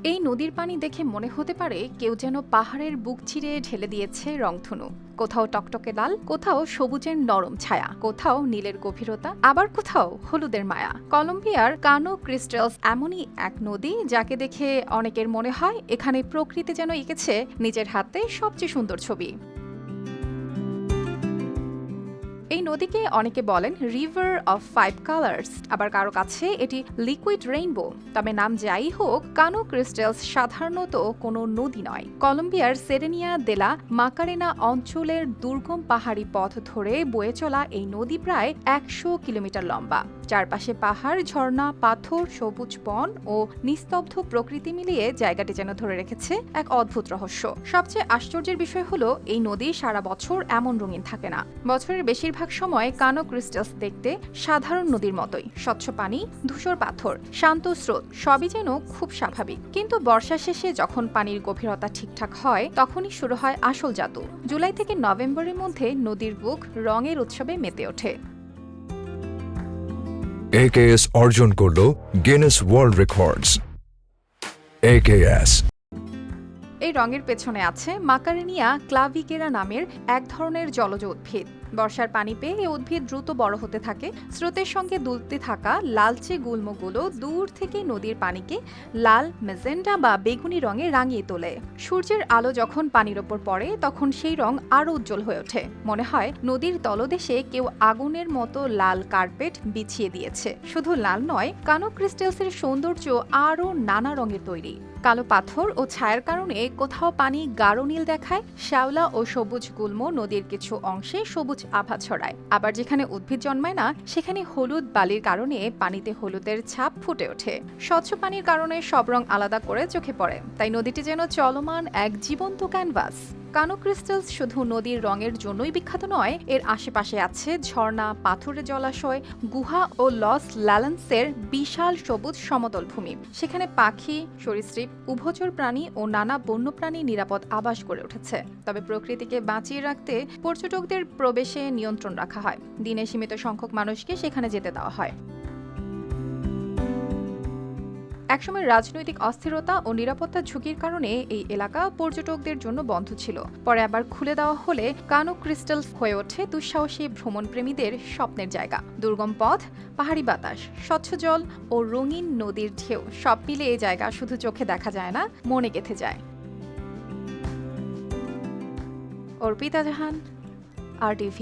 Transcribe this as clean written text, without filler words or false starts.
এই নদীর পানি দেখে মনে হতে পারে কেউ যেন পাহাড়ের বুক চিরে ঢেলে দিয়েছে রংধনু। কোথাও টকটকে লাল, কোথাও সবুজের নরম ছায়া, কোথাও নীলের গভীরতা, আবার কোথাও হলুদের মায়া। কলম্বিয়ার কানো ক্রিস্টালস এমনই এক নদী যাকে দেখে অনেকের মনে হয় এখানে প্রকৃতি যেন এঁকেছে নিজের হাতে সবচেয়ে সুন্দর ছবি। এই নদীকে অনেকে বলেন রিভার অফ ফাইভ কালার্স, আবার কারো কাছে এটি লিকুইড রেইনবো। তবে নাম যাই হোক, কানো ক্রিস্টালস সাধারণত কোনো নদী নয়। কলম্বিয়ার সেরেনিয়া দেলা মাকারেনা অঞ্চলের দুর্গম পাহাড়ি পথ ধরে বয়ে চলা এই নদী প্রায় ১০০ কিলোমিটার লম্বা। চারপাশে পাহাড়, ঝর্ণা, পাথর, সবুজ বন ও নিস্তব্ধ প্রকৃতি মিলিয়ে জায়গাটি যেন ধরে রেখেছে এক অদ্ভুত রহস্য। সবচেয়ে আশ্চর্যের বিষয় হলো এই নদী সারা বছর এমন রঙিন থাকে না। বছরের বেশিরভাগ সময় কানো ক্রিস্টালস দেখতে সাধারণ নদীর মতোই, স্বচ্ছ পানি, ধূসর পাথর, শান্ত স্রোত, সবই যেন খুব স্বাভাবিক। কিন্তু বর্ষা শেষে যখন পানির গভীরতা ঠিকঠাক হয় তখনই শুরু হয় আসল জাদু। জুলাই থেকে নভেম্বরের মধ্যে নদীর বুক রঙের উৎসবে মেতে ওঠে। AKS অর্জন করল গিনেস ওয়ার্ল্ড রেকর্ডস। AKS এই রঙের পেছনে আছে মাকারেনিয়া ক্লাভিকেরা নামের এক ধরনের জলজ উদ্ভিদ। বর্ষার পানি পেয়ে এই উদ্ভিদ দ্রুত বড় হতে থাকে। স্রোতের সঙ্গে দুলতে থাকা লালচে গুল্মগুলো দূর থেকে নদীর পানিকে লাল, মেজেন্টা বা বেগুনি রঙে রাঙিয়ে তোলে। সূর্যের আলো যখন পানির ওপর পড়ে তখন সেই রং আরও উজ্জ্বল হয়ে ওঠে। মনে হয় নদীর তলদেশে কেউ আগুনের মতো লাল কার্পেট বিছিয়ে দিয়েছে। শুধু লাল নয়, কানো ক্রিস্টালসের সৌন্দর্য আরও নানা রঙের তৈরি। কালো পাথর ও ছায়ার কারণে কোথাও পানি গাঢ় নীল দেখায়, শ্যাওলা ও সবুজ গুল্ম নদীর কিছু অংশে সবুজ আভা ছড়ায়। আবার যেখানে উদ্ভিদ জন্মায় না সেখানে হলুদ বালির কারণে পানিতে হলুদের ছাপ ফুটে ওঠে। স্বচ্ছ পানির কারণে সব রং আলাদা করে চোখে পড়ে, তাই নদীটি যেন চলমান এক জীবন্ত ক্যানভাস। কানো ক্রিস্টালস শুধু নদীর রঙের জন্যই বিখ্যাত নয়, এর আশেপাশে আছে ঝর্ণা, পাথরের জলাশয়, গুহা ও লস ল্যালেন্সের বিশাল সবুজ সমতল ভূমি। সেখানে পাখি, সরীসৃপ, উভচর প্রাণী ও নানা বন্যপ্রাণী নিরাপদ আবাস গড়ে উঠেছে। তবে প্রকৃতিকে বাঁচিয়ে রাখতে পর্যটকদের প্রবেশে নিয়ন্ত্রণ রাখা হয়। দিনে সীমিত সংখ্যক মানুষকে সেখানে যেতে দেওয়া হয়। একসময় রাজনৈতিক অস্থিরতা ও নিরাপত্তার ঝুঁকির কারণে এই এলাকা পর্যটকদের জন্য বন্ধ ছিল। পরে আবার খুলে দেওয়া হলে কানো ক্রিস্টালস হয়ে ওঠে দুঃসাহসী ভ্রমণপ্রেমীদের স্বপ্নের জায়গা। দুর্গম পথ, পাহাড়ি বাতাস, স্বচ্ছ জল ও রঙিন নদীর ঢেউ সব মিলে এই জায়গা শুধু চোখে দেখা যায় না, মনে গেঁথে যায়। অর্পিতা জাহান, RTV।